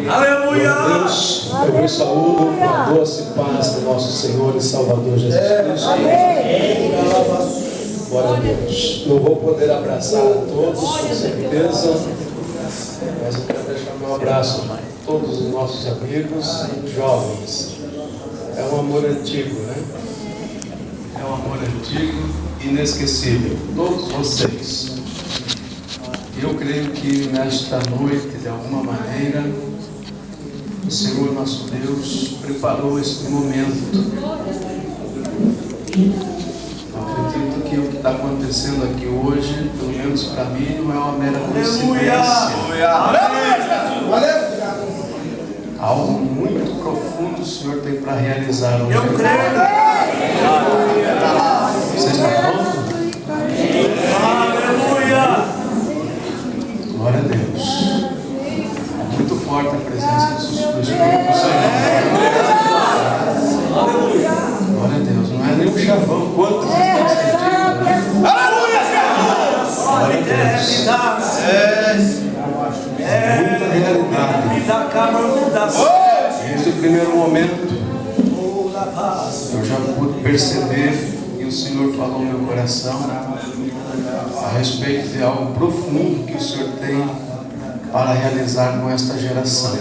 Aleluia! Deus, eu vos saúdo com a doce paz do nosso Senhor e Salvador Jesus Cristo. Glória a Deus. Não vou poder abraçar a todos, com certeza, mas eu quero deixar meu abraço a todos os nossos amigos jovens. É um amor antigo, né? É um amor antigo, inesquecível. Todos vocês. Eu creio que nesta noite, de alguma maneira, o Senhor nosso Deus preparou este momento. Acredito que o que está acontecendo aqui hoje, pelo menos para mim, não é uma mera coincidência. Algo muito profundo o Senhor tem para realizar hoje. Eu creio. Você está pronto? Aleluia! Glória a Deus. É muito forte a presença do Espírito do Senhor. Glória a Deus. Não é nem um chavão. Quantos estão sentindo? Aleluia! Glória a Deus. Muita realidade. Desde o primeiro momento, eu já pude perceber que o Senhor falou no meu coração a respeito de algo profundo que o Senhor tem para realizar com esta geração.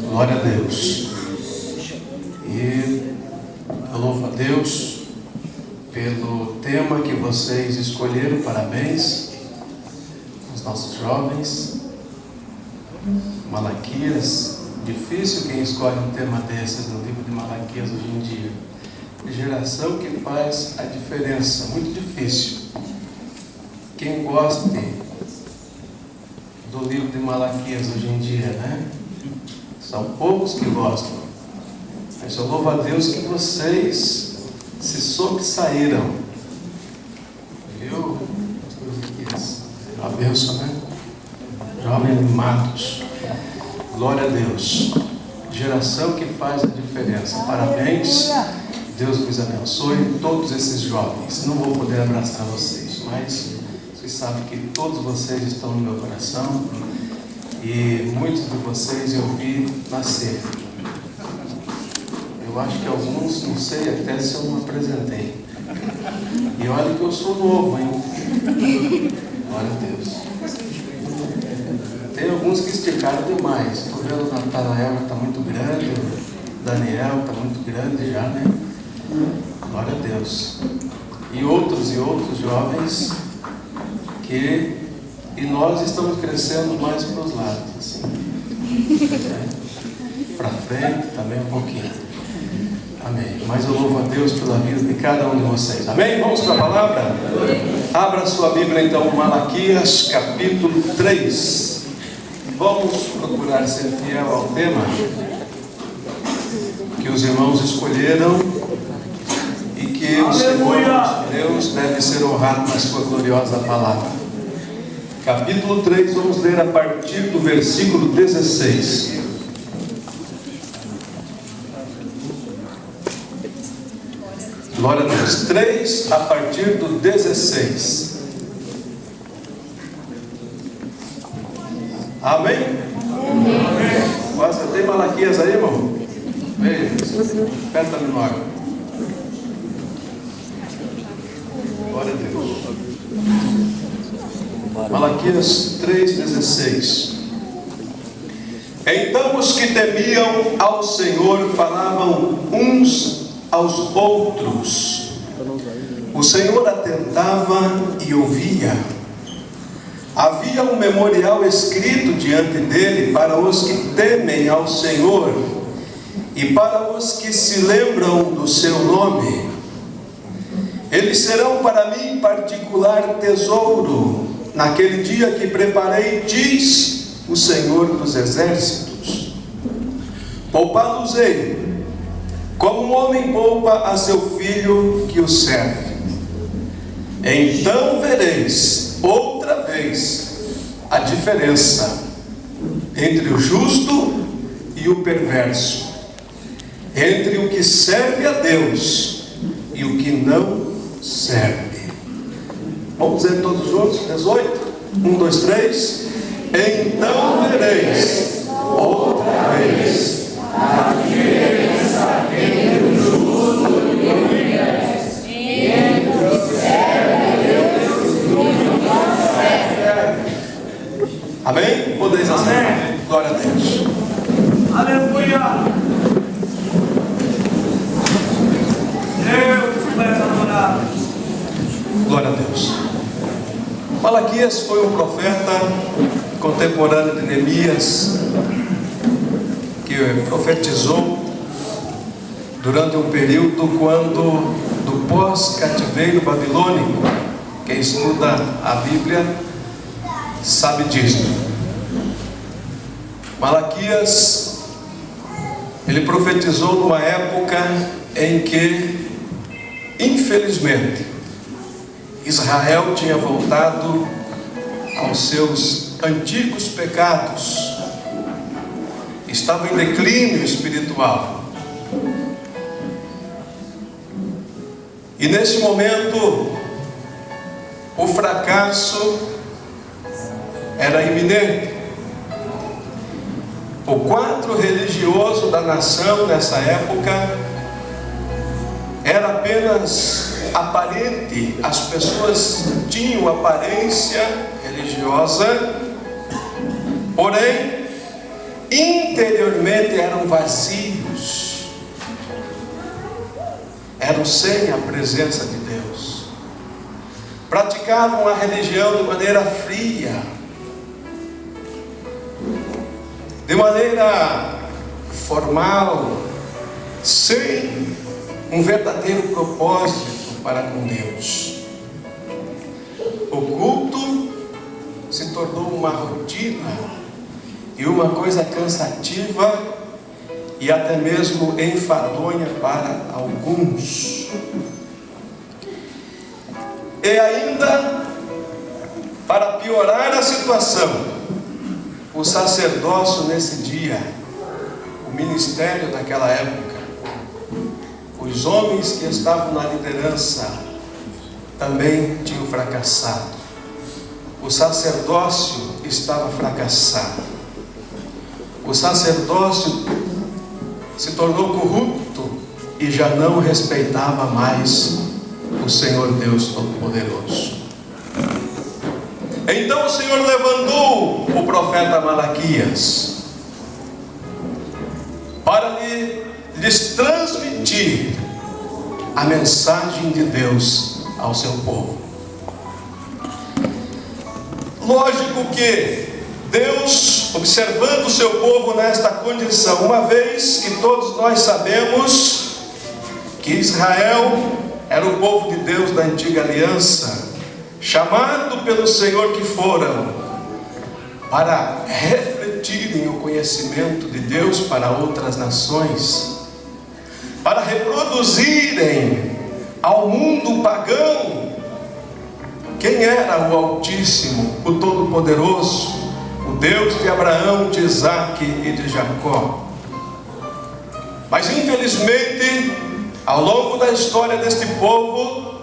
Glória a Deus. E eu louvo a Deus pelo tema que vocês escolheram. Parabéns aos nossos jovens. Malaquias. Difícil quem escolhe um tema desses no livro de Malaquias hoje em dia. Geração que faz a diferença, muito difícil. Quem gosta do livro de Malaquias hoje em dia, né? São poucos que gostam. Mas eu louvo a Deus que vocês se sobressaíram. Viu? A bênção, né? Jovens animados. Glória a Deus. Geração que faz a diferença. Parabéns. Deus vos abençoe, todos esses jovens. Não vou poder abraçar vocês, mas vocês sabem que todos vocês estão no meu coração e muitos de vocês eu vi nascer. Eu acho que alguns, não sei até se eu não apresentei. E olha que eu sou novo, hein? Glória a Deus. Tem alguns que esticaram demais. Estou vendo o Natanael está muito grande, o Daniel está muito grande já, né? Glória a Deus. E outros jovens que nós estamos crescendo mais para os lados, assim, para frente também um pouquinho. Amém. Mas eu louvo a Deus pela vida de cada um de vocês. Amém? Vamos para a palavra? Abra a sua Bíblia então, Malaquias capítulo 3. Vamos procurar ser fiel ao tema que os irmãos escolheram e que o Senhor nosso Deus deve ser honrado na sua gloriosa palavra. Capítulo 3, vamos ler a partir do versículo 16. Glória a Deus. 3 a partir do 16. Amém? Quase tem Malaquias aí, irmão? Veja, aperta menor. Glória a Deus. Malaquias 3,16. Então os que temiam ao Senhor falavam uns aos outros. O Senhor atentava e ouvia. Havia um memorial escrito diante dele para os que temem ao Senhor e para os que se lembram do seu nome. Eles serão para mim particular tesouro naquele dia que preparei, diz o Senhor dos Exércitos. Poupá-los-ei, como um homem poupa a seu filho que o serve. Então vereis outra vez a diferença entre o justo e o perverso, entre o que serve a Deus e o que não serve. Vamos dizer todos juntos? 18. 1, 2, 3. Então vereis outra vez a diferença entre o justo e o injusto, entre o servo e o não servo. Amém? Podeis aceitar. Glória a Deus. Aleluia. Deus vai adorar. Glória a Deus. Malaquias foi um profeta contemporâneo de Neemias, que profetizou durante um período do pós-cativeiro babilônico. Quem estuda a Bíblia sabe disso. Malaquias, ele profetizou numa época em que, infelizmente, Israel tinha voltado aos seus antigos pecados, estava em declínio espiritual. E nesse momento, o fracasso era iminente. O quadro religioso da nação nessa época era apenas aparente. As pessoas tinham aparência religiosa, porém interiormente eram vazios, eram sem a presença de Deus, praticavam a religião de maneira fria, de maneira formal, sem um verdadeiro propósito para com Deus. O culto se tornou uma rotina e uma coisa cansativa e até mesmo enfadonha para alguns. E ainda, para piorar a situação, o sacerdócio nesse dia, o ministério daquela época, os homens que estavam na liderança também tinham fracassado. O sacerdócio estava fracassado. O sacerdócio se tornou corrupto e já não respeitava mais o Senhor Deus Todo-Poderoso. Então o Senhor levantou o profeta Malaquias para lhes transmitir a mensagem de Deus ao seu povo. Lógico que Deus, observando o seu povo nesta condição, uma vez que todos nós sabemos que Israel era o povo de Deus da antiga aliança, chamado pelo Senhor que foram para refletirem o conhecimento de Deus para outras nações, para reproduzirem ao mundo pagão quem era o Altíssimo, o Todo-Poderoso, o Deus de Abraão, de Isaque e de Jacó. Mas infelizmente, ao longo da história deste povo,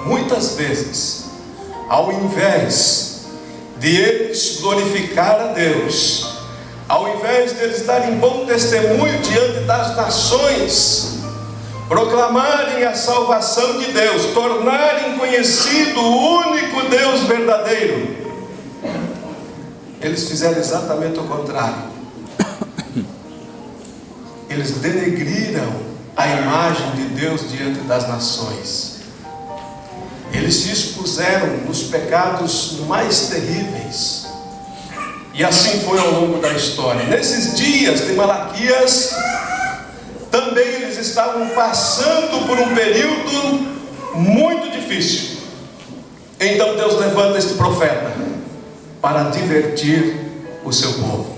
muitas vezes, ao invés de eles glorificar a Deus, ao invés de eles darem bom testemunho diante das nações, proclamarem a salvação de Deus, tornarem conhecido o único Deus verdadeiro, eles fizeram exatamente o contrário. Eles denegriram a imagem de Deus diante das nações. Eles se expuseram nos pecados mais terríveis. E assim foi ao longo da história. Nesses dias de Malaquias, também eles estavam passando por um período muito difícil. Então Deus levanta este profeta para advertir o seu povo.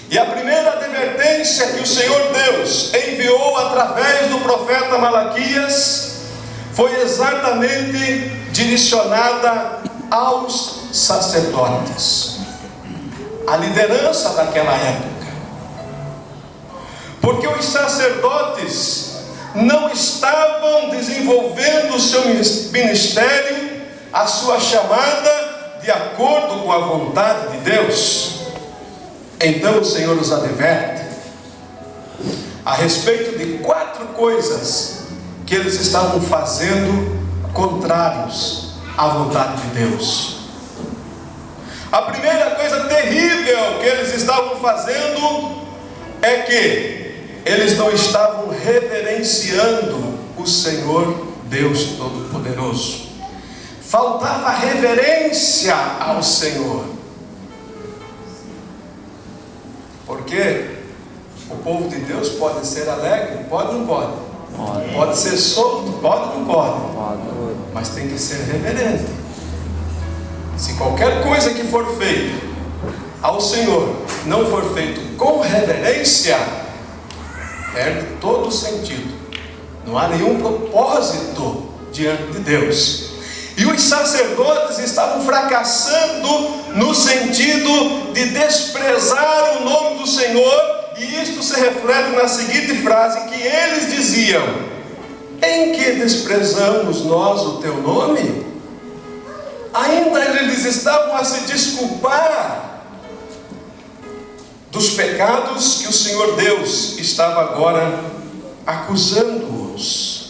E a primeira advertência que o Senhor Deus enviou através do profeta Malaquias foi exatamente direcionada aos sacerdotes, a liderança daquela época. Porque os sacerdotes não estavam desenvolvendo o seu ministério, a sua chamada, acordo com a vontade de Deus, então o Senhor os adverte a respeito de 4 coisas que eles estavam fazendo contrários à vontade de Deus. A primeira coisa terrível que eles estavam fazendo é que eles não estavam reverenciando o Senhor Deus Todo-Poderoso. Faltava reverência ao Senhor. Porque o povo de Deus pode ser alegre? Pode ou não pode? Pode ser solto? Pode ou não pode? Mas tem que ser reverente. Se qualquer coisa que for feita ao Senhor não for feito com reverência, perde todo o sentido. Não há nenhum propósito diante de Deus. E os sacerdotes estavam fracassando no sentido de desprezar o nome do Senhor. E isto se reflete na seguinte frase que eles diziam: em que desprezamos nós o teu nome? Ainda eles estavam a se desculpar dos pecados que o Senhor Deus estava agora acusando-os.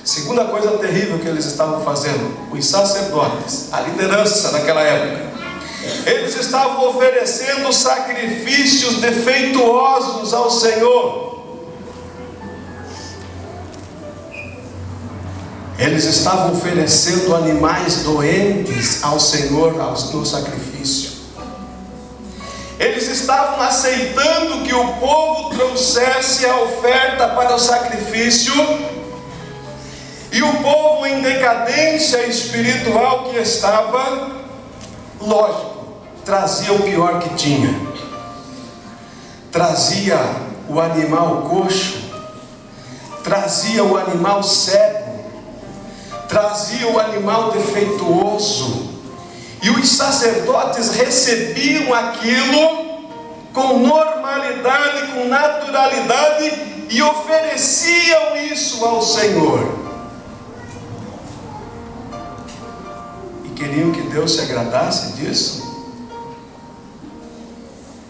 Segunda coisa terrível que eles estavam fazendo, os sacerdotes, a liderança naquela época, eles estavam oferecendo sacrifícios defeituosos ao Senhor. Eles estavam oferecendo animais doentes ao Senhor no sacrifício. Eles estavam aceitando que o povo trouxesse a oferta para o sacrifício, e o povo em decadência espiritual que estava, lógico, trazia o pior que tinha. Trazia o animal coxo, trazia o animal cego, trazia o animal defeituoso, e os sacerdotes recebiam aquilo com normalidade, com naturalidade, e ofereciam isso ao Senhor. Queriam que Deus se agradasse disso.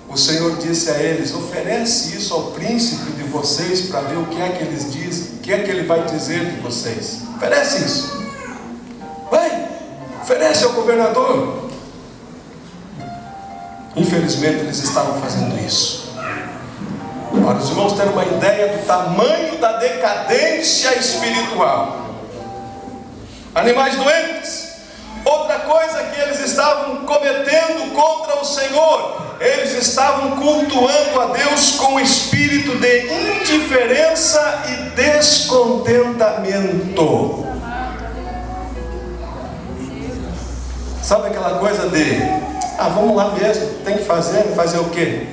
O Senhor disse a eles: oferece isso ao príncipe de vocês para ver o que é que eles dizem, o que é que ele vai dizer de vocês. Oferece isso. Vai, oferece ao governador. Infelizmente eles estavam fazendo isso. Para os irmãos terem uma ideia do tamanho da decadência espiritual. Animais doentes. Outra coisa que eles estavam cometendo contra o Senhor, eles estavam cultuando a Deus com espírito de indiferença e descontentamento. Sabe aquela coisa de, vamos lá mesmo, tem que fazer o quê?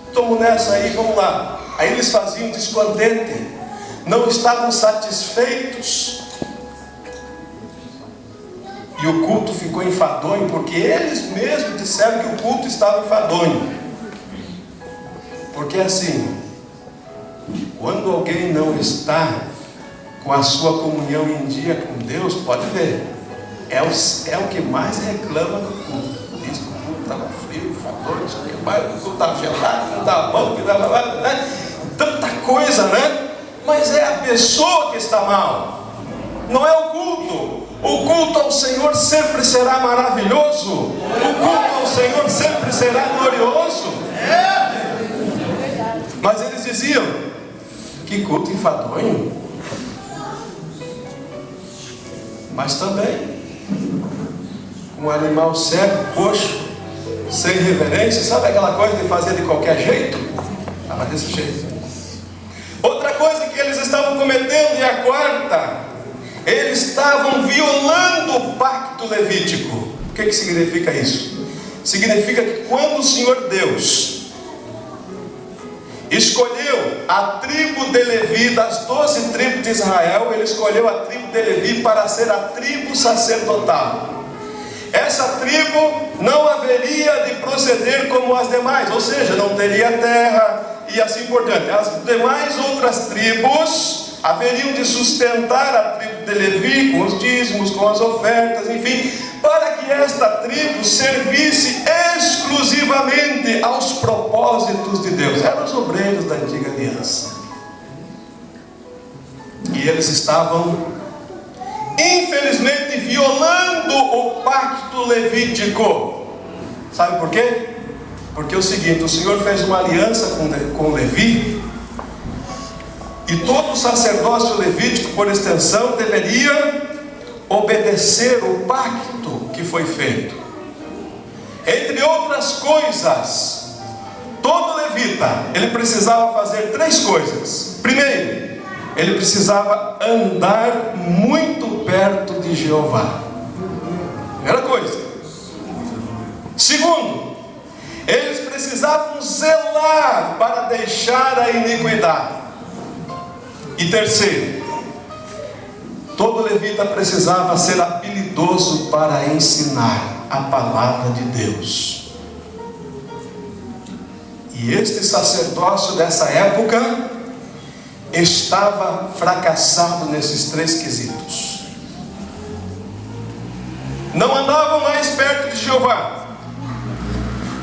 Estamos nessa aí, vamos lá. Aí eles faziam descontente, não estavam satisfeitos. E o culto ficou enfadonho, porque eles mesmos disseram que o culto estava enfadonho. Porque assim, quando alguém não está com a sua comunhão em dia com Deus, pode ver, é o que mais reclama do culto. Diz que o culto estava frio, enfadonho, o culto estava gelado, não estava bom, né? Tanta coisa, né? Mas é a pessoa que está mal, não é o culto. O culto ao Senhor sempre será maravilhoso. O culto ao Senhor sempre será glorioso. Mas eles diziam: que culto enfadonho. Mas também um animal cego, coxo, sem reverência. Sabe aquela coisa de fazer de qualquer jeito? Estava desse jeito. Outra coisa que eles estavam cometendo, e a quarta, eles estavam violando o pacto levítico. O que significa isso? Significa que quando o Senhor Deus escolheu a tribo de Levi, das 12 tribos de Israel, Ele escolheu a tribo de Levi para ser a tribo sacerdotal. Essa tribo não haveria de proceder como as demais, ou seja, não teria terra e assim por diante. As demais outras tribos haveriam de sustentar a tribo de Levi, com os dízimos, com as ofertas, enfim, para que esta tribo servisse exclusivamente aos propósitos de Deus. Eram os obreiros da antiga aliança. E eles estavam, infelizmente, violando o pacto levítico. Sabe por quê? Porque é o seguinte: o Senhor fez uma aliança com Levi, e todo o sacerdócio levítico, por extensão, deveria obedecer o pacto que foi feito. Entre outras coisas, todo levita, ele precisava fazer 3 coisas. Primeiro, ele precisava andar muito perto de Jeová. Primeira coisa. Segundo, eles precisavam zelar para deixar a iniquidade. E terceiro, todo levita precisava ser habilidoso para ensinar a palavra de Deus. E este sacerdócio dessa época estava fracassado nesses 3 quesitos. Não andavam mais perto de Jeová,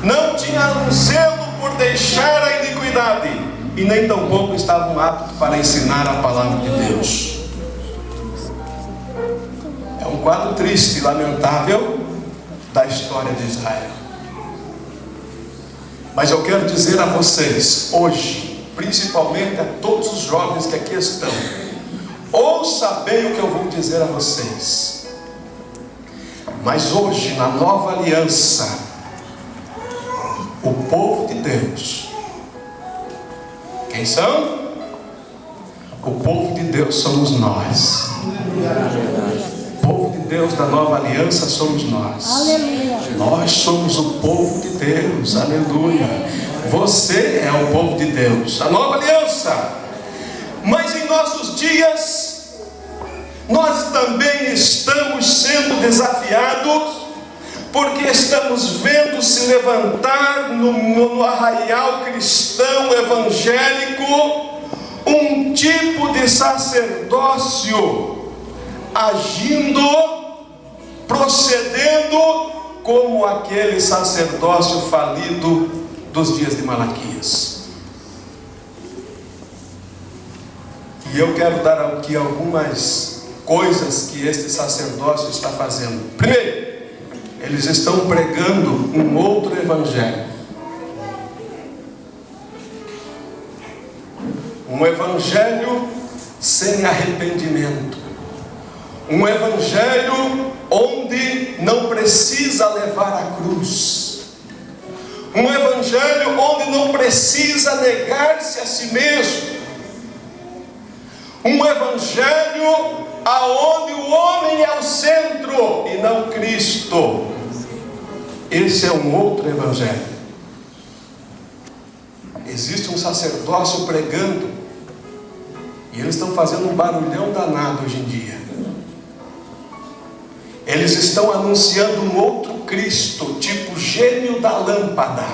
não tinham um zelo por deixar a iniquidade, e nem tampouco estavam aptos para ensinar a palavra de Deus. É um quadro triste e lamentável da história de Israel. Mas eu quero dizer a vocês hoje, principalmente a todos os jovens que aqui estão, ouça bem o que eu vou dizer a vocês. Mas hoje, na nova aliança, o povo de Deus, quem são? O povo de Deus somos nós. O povo de Deus da nova aliança somos nós. Aleluia. Nós somos o povo de Deus. Aleluia. Você é o povo de Deus, a nova aliança. Mas em nossos dias, nós também estamos sendo desafiados, porque estamos vendo se levantar no arraial cristão evangélico um tipo de sacerdócio agindo, procedendo como aquele sacerdócio falido dos dias de Malaquias. E eu quero dar aqui algumas coisas que este sacerdócio está fazendo. Primeiro, eles estão pregando um outro evangelho. Um evangelho sem arrependimento. Um evangelho onde não precisa levar a cruz. Um evangelho onde não precisa negar-se a si mesmo. Um evangelho aonde o homem é o centro e não Cristo. Esse é um outro evangelho. Existe um sacerdócio pregando, e eles estão fazendo um barulhão danado hoje em dia. Eles estão anunciando um outro Cristo, tipo gênio da lâmpada,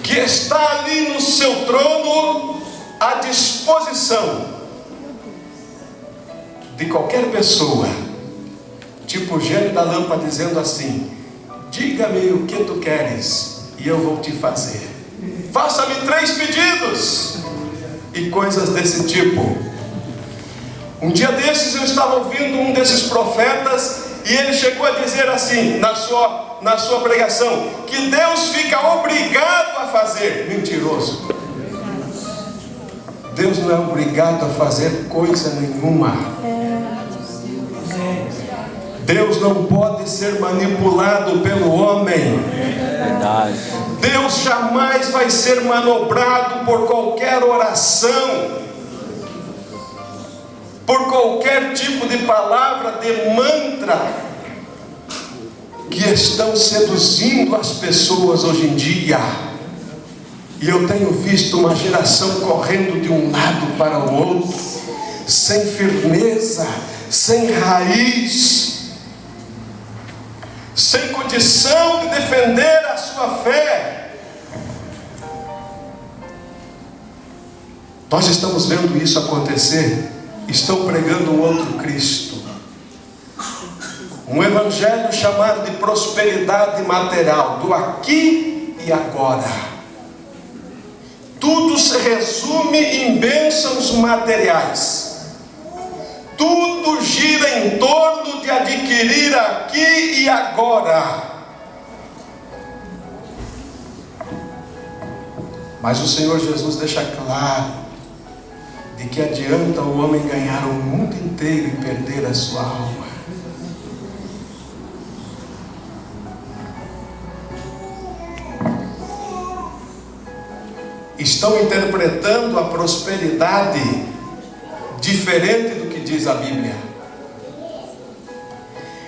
que está ali no seu trono à disposição de qualquer pessoa, tipo gênio da lâmpada, dizendo assim: diga-me o que tu queres e eu vou te fazer. Faça-me 3 pedidos e coisas desse tipo. Um dia desses eu estava ouvindo um desses profetas, e ele chegou a dizer assim na sua pregação, que Deus fica obrigado a fazer. Mentiroso. Deus não é obrigado a fazer coisa nenhuma. Deus não pode ser manipulado pelo homem. Verdade. Deus jamais vai ser manobrado por qualquer oração, por qualquer tipo de palavra, de mantra, que estão seduzindo as pessoas hoje em dia. E eu tenho visto uma geração correndo de um lado para o outro, sem firmeza, sem raiz, sem condição de defender a sua fé. Nós estamos vendo isso acontecer. Estão pregando um outro Cristo, um evangelho chamado de prosperidade material, do aqui e agora. Tudo se resume em bênçãos materiais. Tudo gira em torno de adquirir aqui e agora. Mas o Senhor Jesus deixa claro de que adianta o homem ganhar o mundo inteiro e perder a sua alma. Estão interpretando a prosperidade diferente do que diz a Bíblia.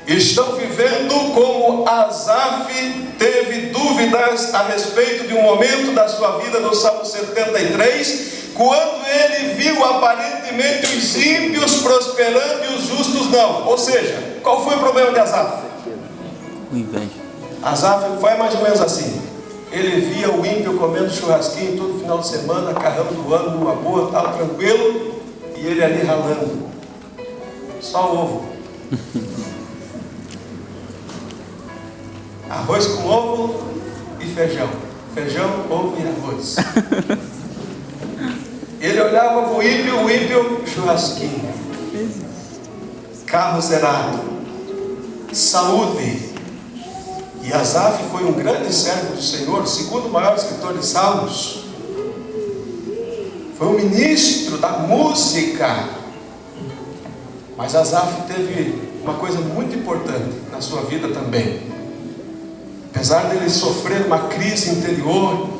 Estão vivendo como Asaf teve dúvidas a respeito de um momento da sua vida no Salmo 73, quando ele viu aparentemente os ímpios prosperando e os justos não. Ou seja, qual foi o problema de Asaf? O inveja. Asaf foi mais ou menos assim. Ele via o ímpio comendo churrasquinho todo final de semana, carrão do ano, numa boa, tal, tranquilo, e ele ali ralando. Só ovo. Arroz com ovo e feijão. Feijão, ovo e arroz. Ele olhava para o ímpio, churrasquinho, carro zerado, saúde. E Asaf foi um grande servo do Senhor, o segundo maior escritor de salmos. Foi um ministro da música. Mas Asaf teve uma coisa muito importante na sua vida também. Apesar dele sofrer uma crise interior,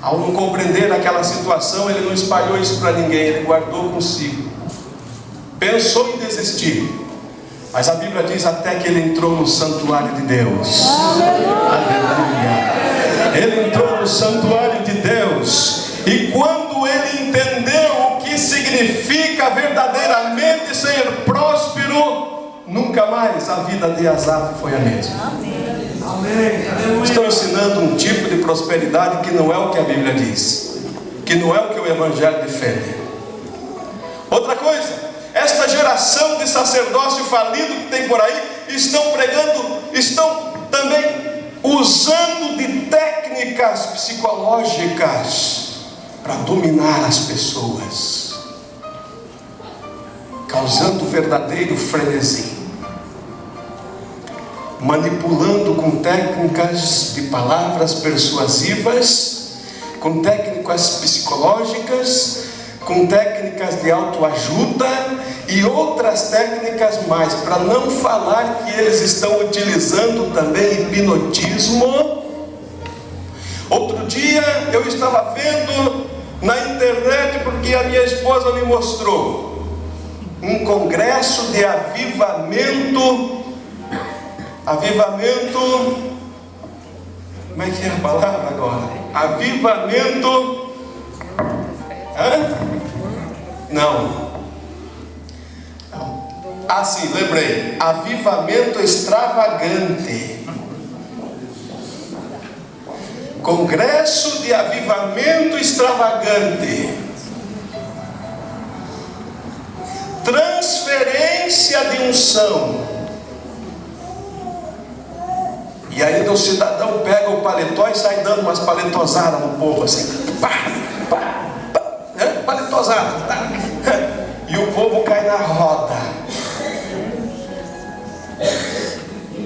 ao não compreender aquela situação, ele não espalhou isso para ninguém, ele guardou consigo. Pensou em desistir. Mas a Bíblia diz até que ele entrou no santuário de Deus. Aleluia! Ele entrou no santuário de Deus. E quando ele entendeu o que significa verdadeiramente ser próspero, nunca mais a vida de Asaf foi a mesma. Amém. Estou ensinando um tipo de prosperidade que não é o que a Bíblia diz, que não é o que o Evangelho defende. Outra coisa, esta geração de sacerdócio falido que tem por aí, estão também usando de técnicas psicológicas para dominar as pessoas, causando verdadeiro frenesi, manipulando com técnicas de palavras persuasivas, com técnicas psicológicas, com técnicas de autoajuda e outras técnicas mais, para não falar que eles estão utilizando também hipnotismo. Outro dia eu estava vendo na internet, porque a minha esposa me mostrou um congresso de avivamento, como é que é a palavra agora? Avivamento, não. Ah, sim, lembrei. Avivamento extravagante. Congresso de avivamento extravagante. Transferência de unção. E ainda o cidadão pega o paletó e sai dando umas paletosadas no povo assim. Pá, pá, pá, paletosada. Tá? E o povo cai na roda.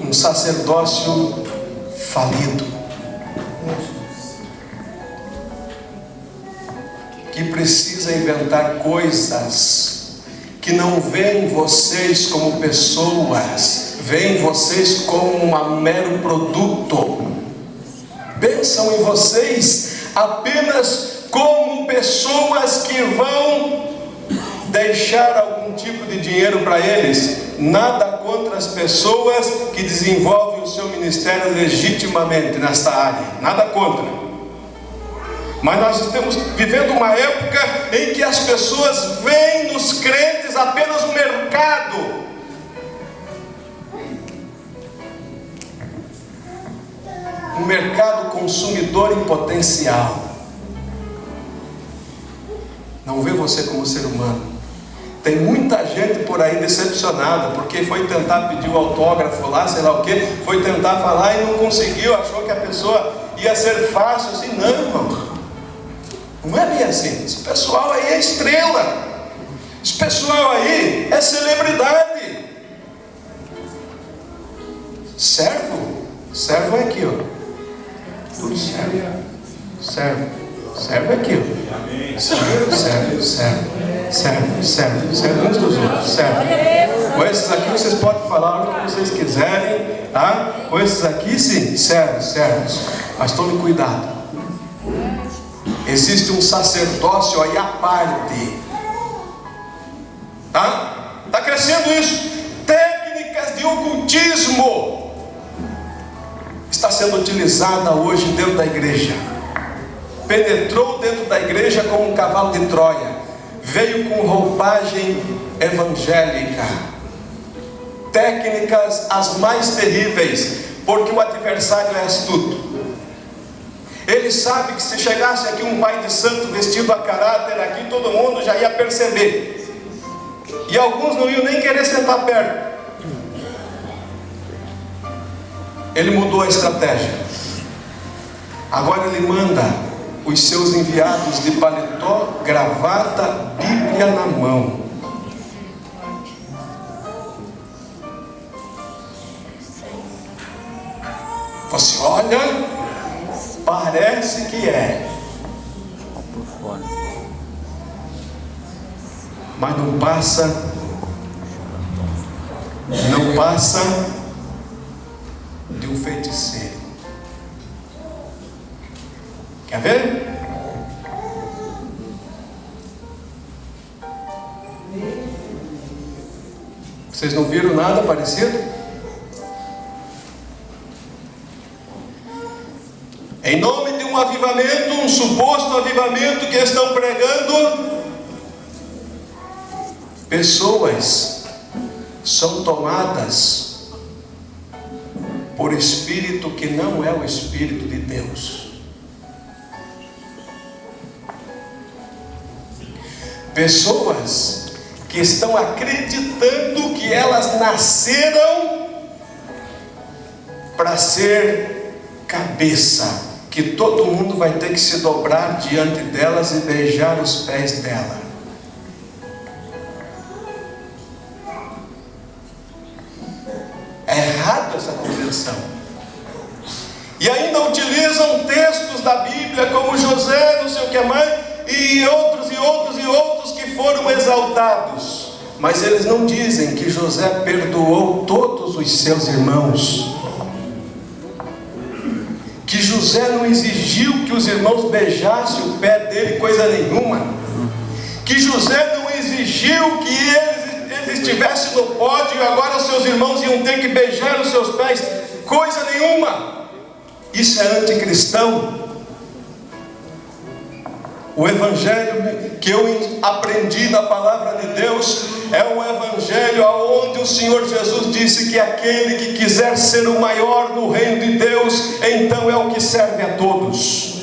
Um sacerdócio falido, que precisa inventar coisas que não veem vocês como pessoas, veem vocês como um mero produto. Pensam em vocês apenas como pessoas que vão deixar algum tipo de dinheiro para eles. Nada contra as pessoas que desenvolvem o seu ministério legitimamente nesta área, nada contra. Mas nós estamos vivendo uma época em que as pessoas veem nos crentes apenas um mercado. Um mercado consumidor em potencial. não vê você como ser humano. Tem muita gente por aí decepcionada, porque foi tentar pedir o autógrafo lá, sei lá o que, foi tentar falar e não conseguiu, achou que a pessoa ia ser fácil, assim, não, irmão. Não é bem assim. Esse pessoal aí é estrela. Esse pessoal aí é celebridade. Servo é aqui, ó. Tudo servo é aqui, ó. Servo uns dos outros, servo. Com esses aqui vocês podem falar o que vocês quiserem, tá? Com esses aqui sim, servos. Mas tome cuidado. Existe um sacerdócio aí à parte, tá? Está crescendo isso. Técnicas de ocultismo está sendo utilizada hoje dentro da igreja. Penetrou dentro da igreja como um cavalo de Troia. Veio com roupagem evangélica. Técnicas as mais terríveis, porque o adversário é astuto. Ele sabe que se chegasse aqui um pai de santo vestido a caráter aqui, todo mundo já ia perceber. E alguns não iam nem querer sentar perto. Ele mudou a estratégia. Agora ele manda os seus enviados de paletó, gravata, Bíblia na mão. Você olha, parece que é, mas não passa de um feiticeiro. Quer ver? Vocês não viram nada parecido? Em nome de um avivamento, um suposto avivamento que estão pregando, pessoas são tomadas por espírito que não é o Espírito de Deus. Pessoas que estão acreditando que elas nasceram para ser cabeça, que todo mundo vai ter que se dobrar diante delas e beijar os pés dela. É errado essa compreensão. E ainda utilizam textos da Bíblia como José, não sei o que mais, e outros que foram exaltados. Mas eles não dizem que José perdoou todos os seus irmãos, que José não exigiu que os irmãos beijassem o pé dele, coisa nenhuma, que José não exigiu que eles estivessem no pódio e agora os seus irmãos iam ter que beijar os seus pés, coisa nenhuma. Isso é anticristão. O evangelho que eu aprendi da palavra de Deus é um evangelho onde o Senhor Jesus disse que aquele que quiser ser o maior no reino de Deus, então é o que serve a todos.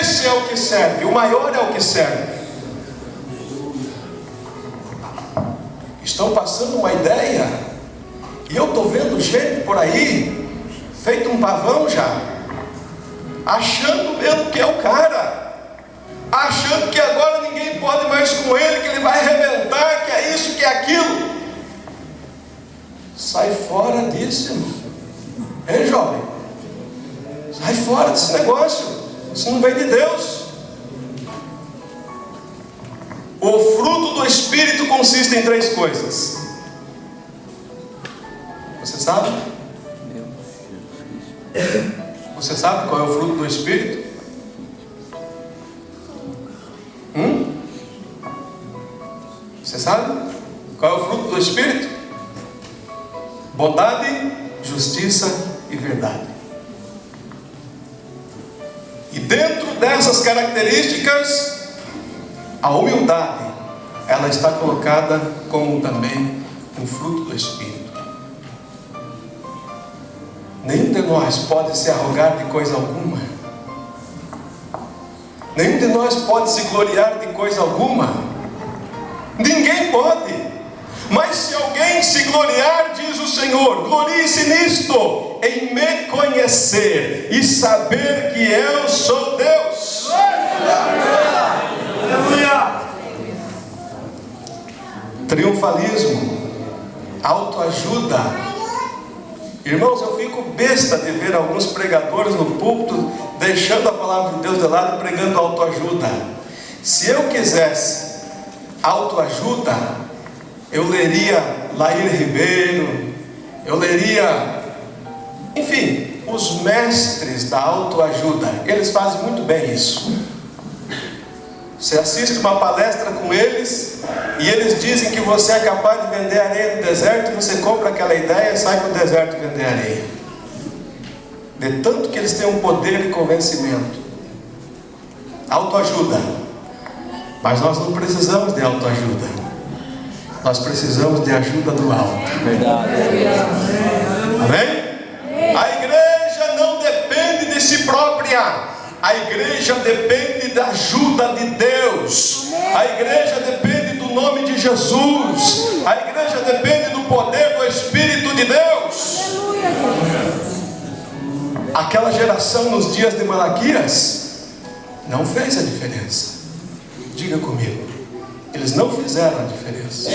Esse é o que serve, o maior é o que serve. Estão passando uma ideia, e eu estou vendo gente por aí, feito um pavão já, achando mesmo que é o cara, achando que agora ninguém pode mais com ele, que ele vai arrebentar, que é isso, que é aquilo. Sai fora disso, irmão. Ei, jovem, sai fora desse negócio. Isso não vem de Deus. O fruto do Espírito consiste em 3 coisas. Você sabe? Você sabe qual é o fruto do Espírito? Você sabe qual é o fruto do Espírito? Bondade, justiça e verdade. E dentro dessas características, a humildade, ela está colocada como também um fruto do Espírito. Nenhum de nós pode se arrogar de coisa alguma. Nenhum de nós pode se gloriar de coisa alguma. Ninguém pode. Mas se alguém se gloriar, diz o Senhor, glorie-se nisto, em me conhecer e saber que eu sou Deus. Aleluia! Triunfalismo, autoajuda. Irmãos, eu fico besta de ver alguns pregadores no púlpito deixando a palavra de Deus de lado e pregando autoajuda. Se eu quisesse autoajuda, eu leria Lair Ribeiro, eu leria, enfim, os mestres da autoajuda. Eles fazem muito bem isso. Você assiste uma palestra com eles e eles dizem que você é capaz de vender areia no deserto, e você compra aquela ideia e sai para o deserto vender areia. De tanto que eles têm um poder de convencimento. Autoajuda. Mas nós não precisamos de autoajuda. Nós precisamos de ajuda do alto. Verdade. Amém? A igreja não depende de si própria. A igreja depende da ajuda de Deus. A igreja depende do nome de Jesus. A igreja depende do poder do Espírito de Deus. Aquela geração nos dias de Malaquias não fez a diferença. Diga comigo. Eles não fizeram a diferença.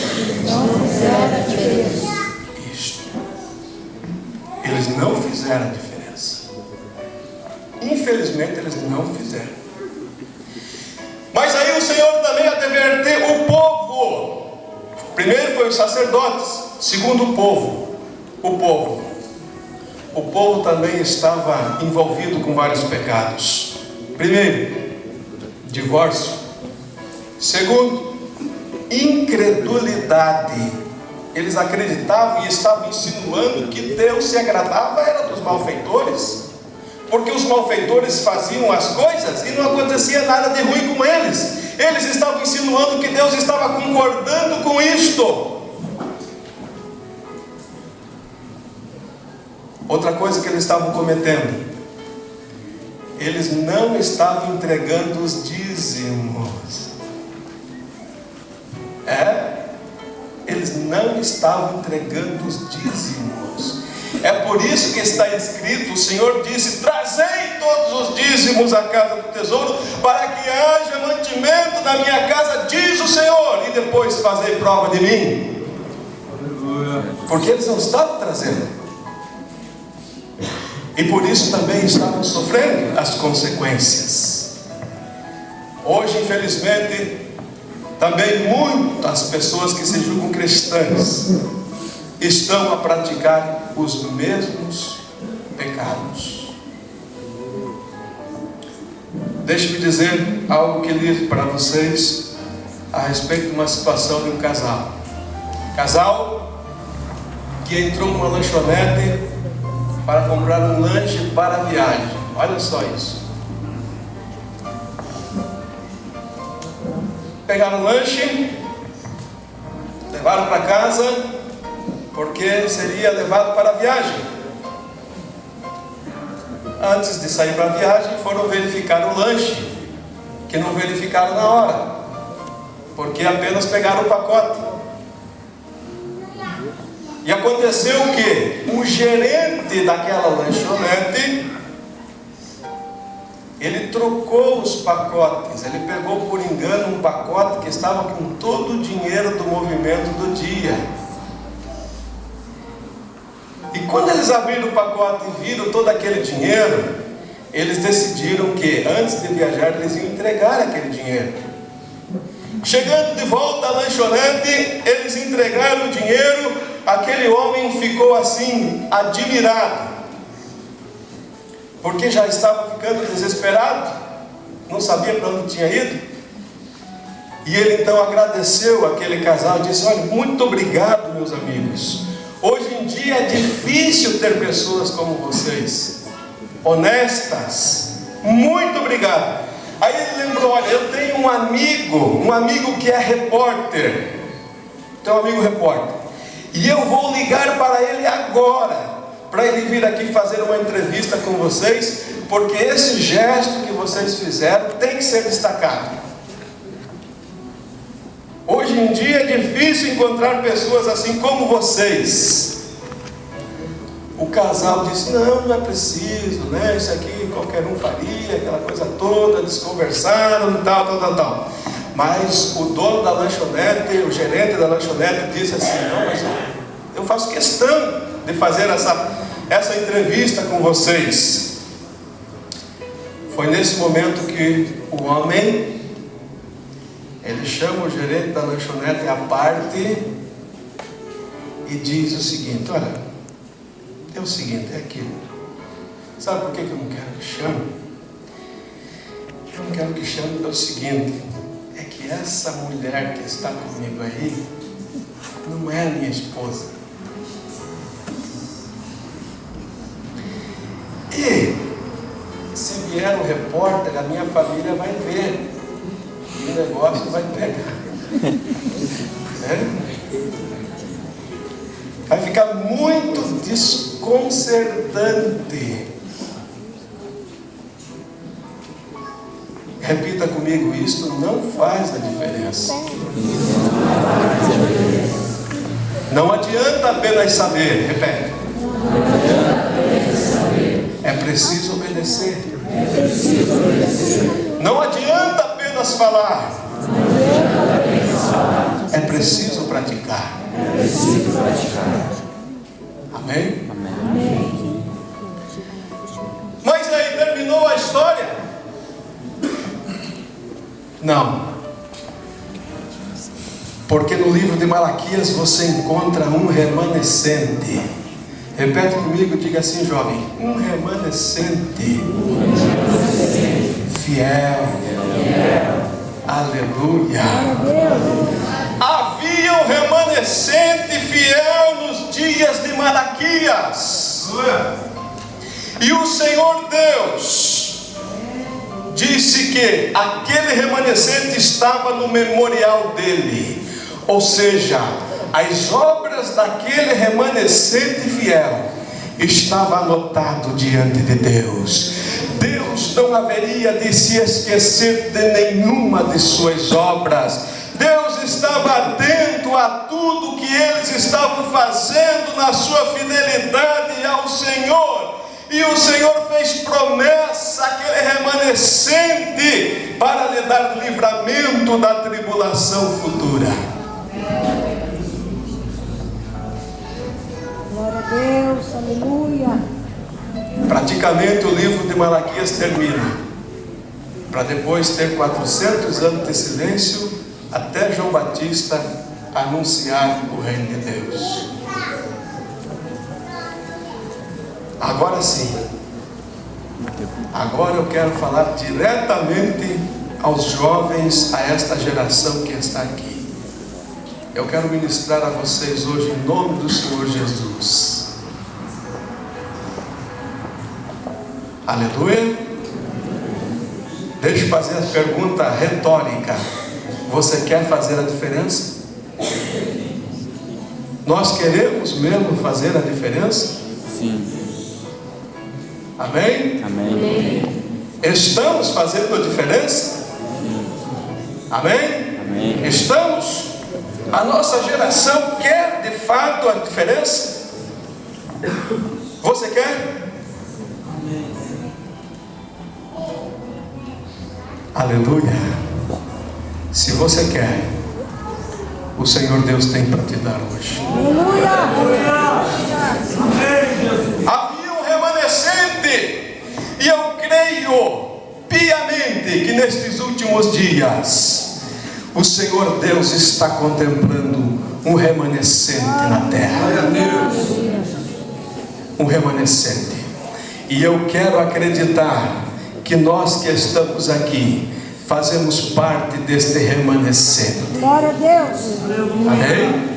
Isso. Eles não fizeram a diferença. Infelizmente eles não fizeram. Mas aí o Senhor também advertiu o povo. Primeiro foi os sacerdotes, segundo o povo. O povo também estava envolvido com vários pecados. Primeiro, divórcio. Segundo, incredulidade. Eles acreditavam e estavam insinuando que Deus se agradava era dos malfeitores, porque os malfeitores faziam as coisas e não acontecia nada de ruim com eles. Eles estavam insinuando que Deus estava concordando com isto. Outra coisa que eles estavam cometendo: eles não estavam entregando os dízimos. Eles não estavam entregando os dízimos. É por isso que está escrito, o Senhor disse: trazei todos os dízimos à casa do tesouro, para que haja mantimento na minha casa, diz o Senhor, e depois fazei prova de mim. Porque eles não estavam trazendo, e por isso também estavam sofrendo as consequências. Hoje, infelizmente, também muitas pessoas que se julgam cristãs estão a praticar os mesmos pecados. Deixe-me dizer algo que li para vocês a respeito de uma situação de um casal. Casal que entrou numa lanchonete para comprar um lanche para a viagem. Olha só isso. Pegaram o lanche, levaram para casa, porque seria levado para a viagem. Antes de sair para a viagem, foram verificar o lanche, que não verificaram na hora, porque apenas pegaram o pacote. E aconteceu o quê? O gerente daquela lanchonete, ele trocou os pacotes. Ele pegou por engano um pacote que estava com todo o dinheiro do movimento do dia. E quando eles abriram o pacote e viram todo aquele dinheiro, eles decidiram que antes de viajar eles iam entregar aquele dinheiro. Chegando de volta à lanchonete, eles entregaram o dinheiro. Aquele homem ficou assim, admirado, porque já estava ficando desesperado, não sabia para onde tinha ido. E ele então agradeceu aquele casal e disse: olha, muito obrigado, meus amigos. Hoje em dia é difícil ter pessoas como vocês, honestas. Muito obrigado. Aí ele lembrou: olha, eu tenho um amigo que é repórter. Tem um amigo repórter, e eu vou ligar para ele agora, para ele vir aqui fazer uma entrevista com vocês, porque esse gesto que vocês fizeram tem que ser destacado. Hoje em dia é difícil encontrar pessoas assim como vocês. O casal disse, não é preciso, né? Isso aqui qualquer um faria, aquela coisa toda, eles conversaram e tal. Mas o dono da lanchonete, o gerente da lanchonete disse assim, não, mas eu faço questão de fazer essa entrevista com vocês. Foi nesse momento que o homem, ele chama o gerente da lanchonete à parte e diz o seguinte, olha, é o seguinte, é aquilo. Sabe por que eu não quero que chame? Eu não quero que chame pelo seguinte, é que essa mulher que está comigo aí não é minha esposa. E se vier um repórter, a minha família vai ver e o negócio vai pegar. Vai ficar muito desconcertante. Repita comigo, isto não faz a diferença. Não adianta apenas saber, repete. É preciso obedecer. Não adianta apenas falar. É preciso praticar. Amém? Mas aí terminou a história? Não. Porque no livro de Malaquias você encontra um remanescente. Repete comigo, diga assim, jovem. Um remanescente. Fiel. Aleluia. Havia um remanescente fiel nos dias de Malaquias. E o Senhor Deus disse que aquele remanescente estava no memorial dele. Ou seja, as obras daquele remanescente fiel estava anotado diante de Deus. Deus não haveria de se esquecer de nenhuma de suas obras. Deus estava atento a tudo que eles estavam fazendo na sua fidelidade ao Senhor. E o Senhor fez promessa àquele remanescente para lhe dar livramento da tribulação futura. Glória a Deus, aleluia. Praticamente o livro de Malaquias termina, para depois ter 400 anos de silêncio, até João Batista anunciar o reino de Deus. Agora sim, agora eu quero falar diretamente aos jovens, a esta geração que está aqui. Eu quero ministrar a vocês hoje em nome do Senhor Jesus. Aleluia. Deixa eu fazer a pergunta retórica. Você quer fazer a diferença? Nós queremos mesmo fazer a diferença? Sim. Amém? Amém. Estamos fazendo a diferença? Amém? Amém. Estamos? A nossa geração quer de fato a diferença? Você quer? Aleluia. Se você quer, o Senhor Deus tem para te dar hoje. Aleluia. Havia um remanescente, e eu creio piamente que nestes últimos dias o Senhor Deus está contemplando um remanescente na terra. Um remanescente. E eu quero acreditar que nós que estamos aqui fazemos parte deste remanescente. Glória a Deus. Amém?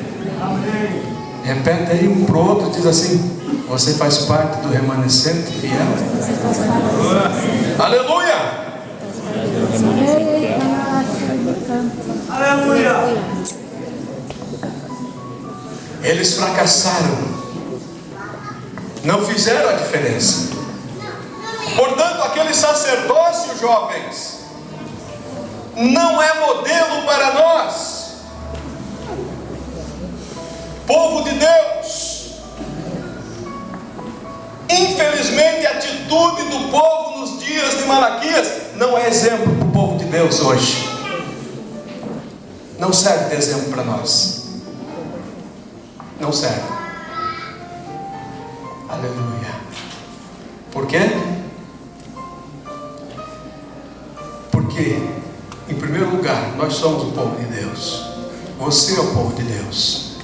Repete aí um pro outro, diz assim: você faz parte do remanescente fiel. Aleluia! Aleluia. Eles fracassaram, não fizeram a diferença. Portanto, aquele sacerdócio, jovens, não é modelo para nós, povo de Deus. Infelizmente, a atitude do povo nos dias de Malaquias não é exemplo para o povo de Deus hoje. Não serve de exemplo para nós. Não serve. Aleluia. Por quê? Porque, em primeiro lugar, nós somos o povo de Deus. Você é o povo de Deus.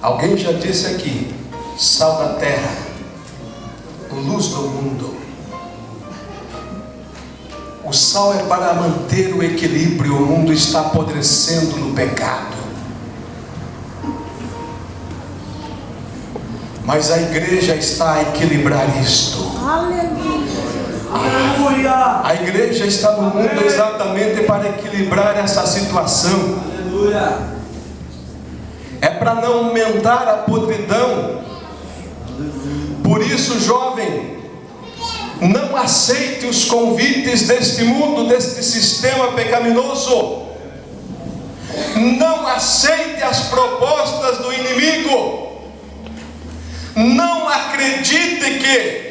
Alguém já disse aqui: sal da terra, luz do mundo. O sal é para manter o equilíbrio. O mundo está apodrecendo no pecado. Mas a igreja está a equilibrar isto. Aleluia. A igreja está no mundo exatamente para equilibrar essa situação. Aleluia. É para não aumentar a podridão. Por isso, jovem, não aceite os convites deste mundo, deste sistema pecaminoso. Não aceite as propostas do inimigo. Não acredite que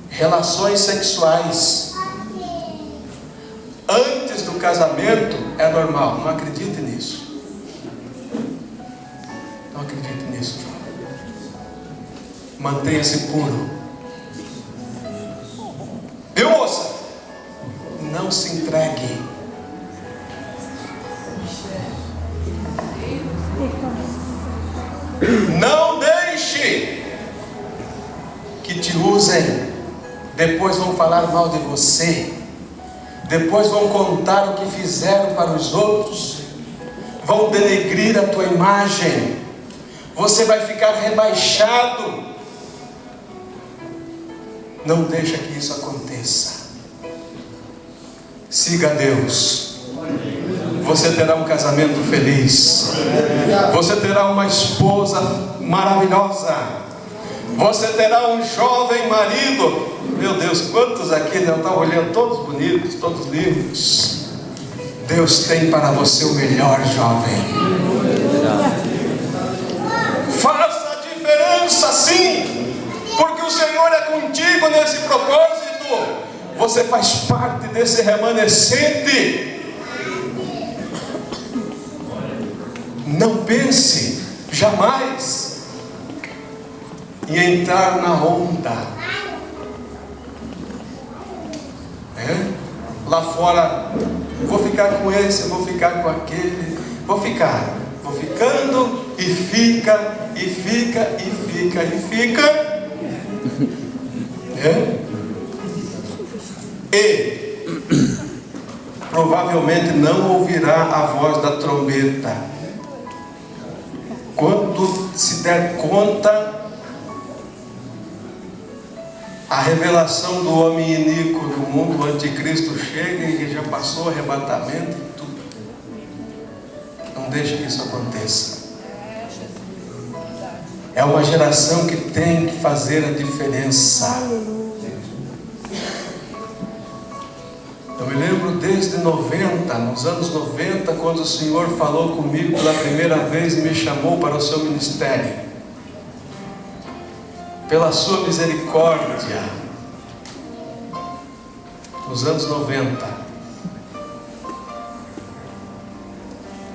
relações sexuais antes do casamento é normal. Não acredite nisso. Não acredite nisso, jovem. Mantenha-se puro. Viu, moça? Não se entregue. Não deixe que te usem. Depois vão falar mal de você. Depois vão contar o que fizeram para os outros. Vão denegrir a tua imagem. Você vai ficar rebaixado. Não deixa que isso aconteça. Siga Deus. Você terá um casamento feliz. Você terá uma esposa maravilhosa. Você terá um jovem marido. Meu Deus, quantos aqui não estão olhando? Todos bonitos, todos lindos. Deus tem para você o melhor, jovem. Faça a diferença, sim, porque o Senhor é contigo nesse propósito. Você faz parte desse remanescente. Não pense jamais em entrar na onda. Lá fora, vou ficar com esse, vou ficar com aquele, vou ficando e fica, e fica, e fica, e fica. E provavelmente não ouvirá a voz da trombeta. Quando se der conta, a revelação do homem iníquo no mundo, o anticristo chega e já passou o arrebatamento e tudo. Não deixe que isso aconteça. É uma geração que tem que fazer a diferença. Eu me lembro desde 90, nos anos 90, quando o Senhor falou comigo pela primeira vez e me chamou para o seu ministério. Pela sua misericórdia, nos anos 90,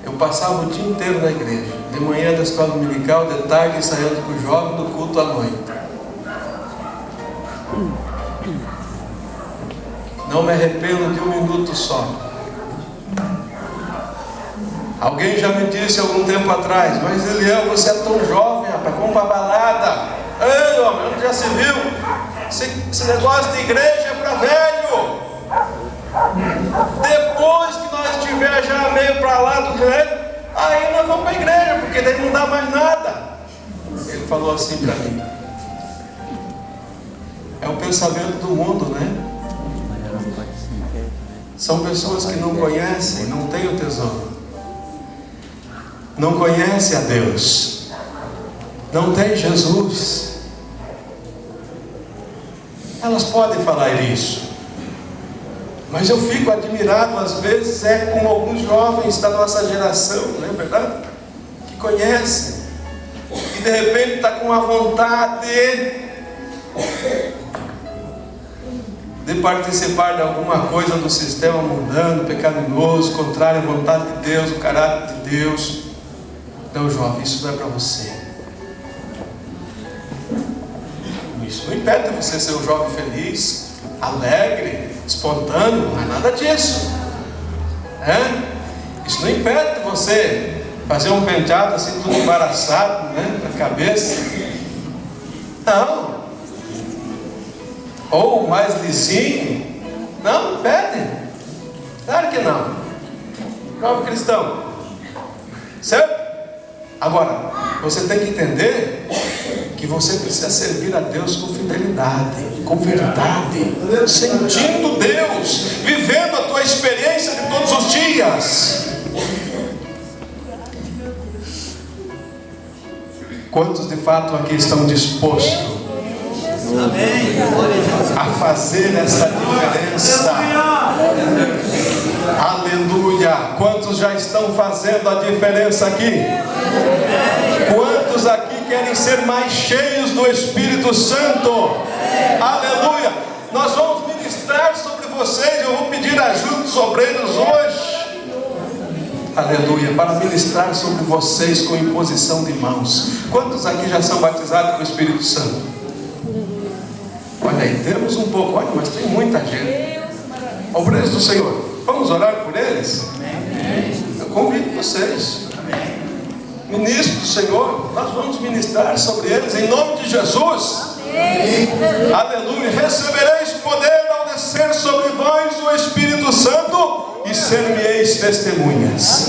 eu passava o dia inteiro na igreja, de manhã da escola dominical, de tarde ensaiando com o jovem, do culto à noite. Não me arrependo de um minuto só. Alguém já me disse algum tempo atrás: mas Eliel, você é tão jovem, rapaz, vamos para a balada. Ei, homem, já se viu? Esse negócio de igreja é para velho. Depois que nós estiver já meio para lá do velho, aí nós vamos para a igreja, porque daí não dá mais nada. Ele falou assim para mim. É o pensamento do mundo, né? São pessoas que não conhecem, não têm o tesouro, não conhecem a Deus. não tem Jesus. Elas podem falar isso, mas eu fico admirado às vezes com alguns jovens da nossa geração, não é verdade? Que conhecem e de repente está com uma vontade de participar de alguma coisa do sistema mundano, pecaminoso, contrário à vontade de Deus, o caráter de Deus. Não, jovem, isso não é para você. Isso não impede você ser um jovem feliz, alegre, espontâneo, não é nada disso. Isso não impede você fazer um penteado assim, tudo embaraçado, na cabeça. Não. Ou mais lisinho. Não impede. Claro que não. Jovem cristão. Certo? Agora, você tem que entender que você precisa servir a Deus com fidelidade, com verdade, sentindo Deus, vivendo a tua experiência de todos os dias. Quantos de fato aqui estão dispostos a fazer essa diferença? Aleluia! Quantos já estão fazendo a diferença aqui? Quantos aqui querem ser mais cheios do Espírito Santo? Aleluia! Nós vamos ministrar sobre vocês. Eu vou pedir ajuda dos obreiros hoje. Aleluia, para ministrar sobre vocês com imposição de mãos. Quantos aqui já são batizados com o Espírito Santo? Olha aí, temos um pouco, olha, mas tem muita gente. Obreiros do Senhor, vamos orar por eles? Eu convido vocês. Ministro do Senhor, nós vamos ministrar sobre eles em nome de Jesus. Aleluia, recebereis poder ao descer sobre vós o Espírito Santo e ser-me-eis testemunhas.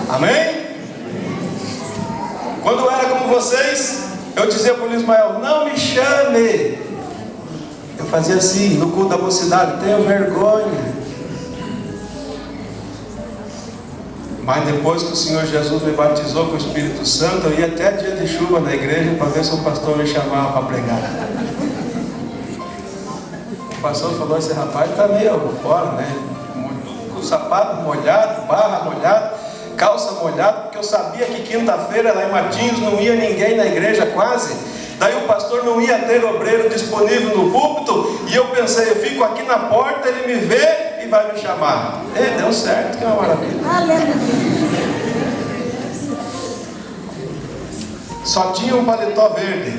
Amém? Quando eu era como vocês, eu dizia para o Ismael, não me chame. Eu fazia assim, no culto da mocidade, tenho vergonha. Mas depois que o Senhor Jesus me batizou com o Espírito Santo, eu ia até dia de chuva na igreja para ver se o pastor me chamava para pregar. O pastor falou, esse rapaz está meio fora, né? Com o sapato molhado, barra molhada, calça molhada, porque eu sabia que quinta-feira lá em Matinhos não ia ninguém na igreja quase. Daí o pastor não ia ter obreiro disponível no púlpito, e eu pensei, eu fico aqui na porta, ele me vê e vai me chamar. Deu certo, que é uma maravilha. Só tinha um paletó verde.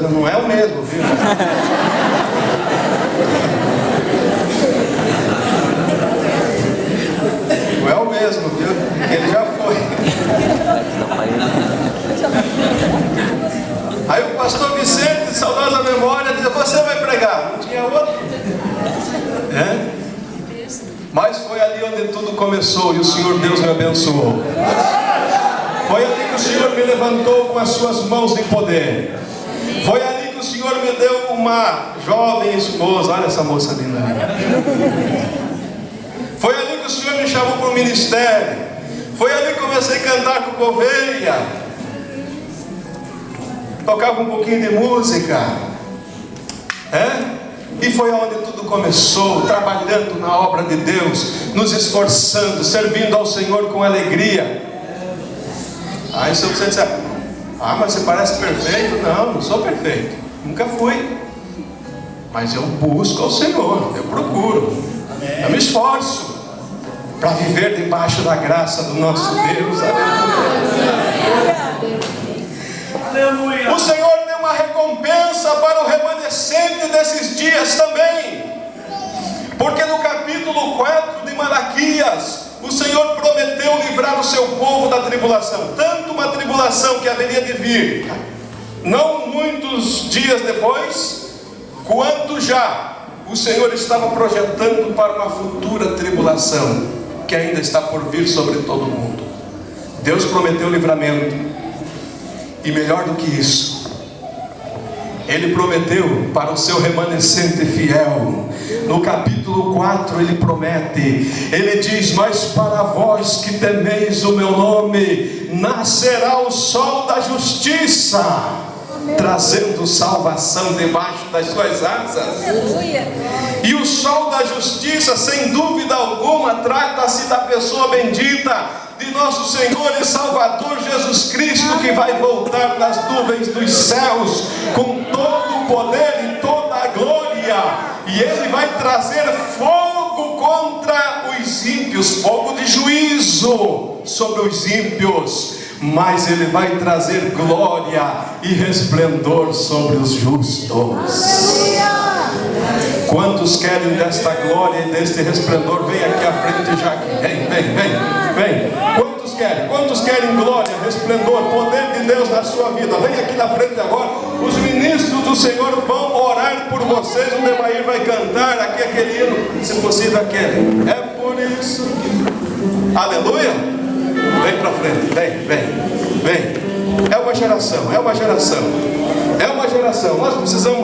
Não é o mesmo, viu? Não é o mesmo, viu? Ele já foi. Aí o pastor Vicente, de saudosa memória, dizia, você vai pregar. Não tinha outro. Mas foi ali onde tudo começou e o Senhor Deus me abençoou. Foi ali que o Senhor me levantou com as suas mãos de poder. Foi ali que o Senhor me deu uma jovem esposa. Olha essa moça linda ali. Foi ali que o Senhor me chamou para o ministério. Foi ali que eu comecei a cantar com Gouveia. Tocava um pouquinho de música. E foi onde tudo começou, trabalhando na obra de Deus, nos esforçando, servindo ao Senhor com alegria. Aí se você disser, mas você parece perfeito. Não, não sou perfeito, nunca fui. Mas eu busco ao Senhor, eu procuro, eu me esforço para viver debaixo da graça do nosso Deus. Aleluia. O Senhor deu uma recompensa para o remanescente desses dias também, porque no capítulo 4 de Malaquias, o Senhor prometeu livrar o seu povo da tribulação, tanto uma tribulação que haveria de vir, não muitos dias depois, quanto já o Senhor estava projetando para uma futura tribulação, que ainda está por vir sobre todo o mundo. Deus prometeu livramento, e melhor do que isso, Ele prometeu para o seu remanescente fiel no capítulo 4, ele promete, ele diz: mas para vós que temeis o meu nome, nascerá o sol da justiça, trazendo salvação debaixo das suas asas. E o sol da justiça, sem dúvida alguma, trata-se da pessoa bendita de nosso Senhor e Salvador Jesus Cristo, que vai voltar nas nuvens dos céus com todo o poder e toda a glória, e ele vai trazer fogo contra os ímpios, fogo de juízo sobre os ímpios, mas ele vai trazer glória e resplendor sobre os justos. Quantos querem desta glória e deste resplendor? Vem aqui à frente já. Vem. Quantos querem glória, resplendor, poder de Deus na sua vida? Vem aqui na frente agora. Os ministros do Senhor vão orar por vocês. O Demair vai cantar aqui aquele hino, se possível aquele. É por isso que... Aleluia. Vem para frente, vem. É uma geração. Nós precisamos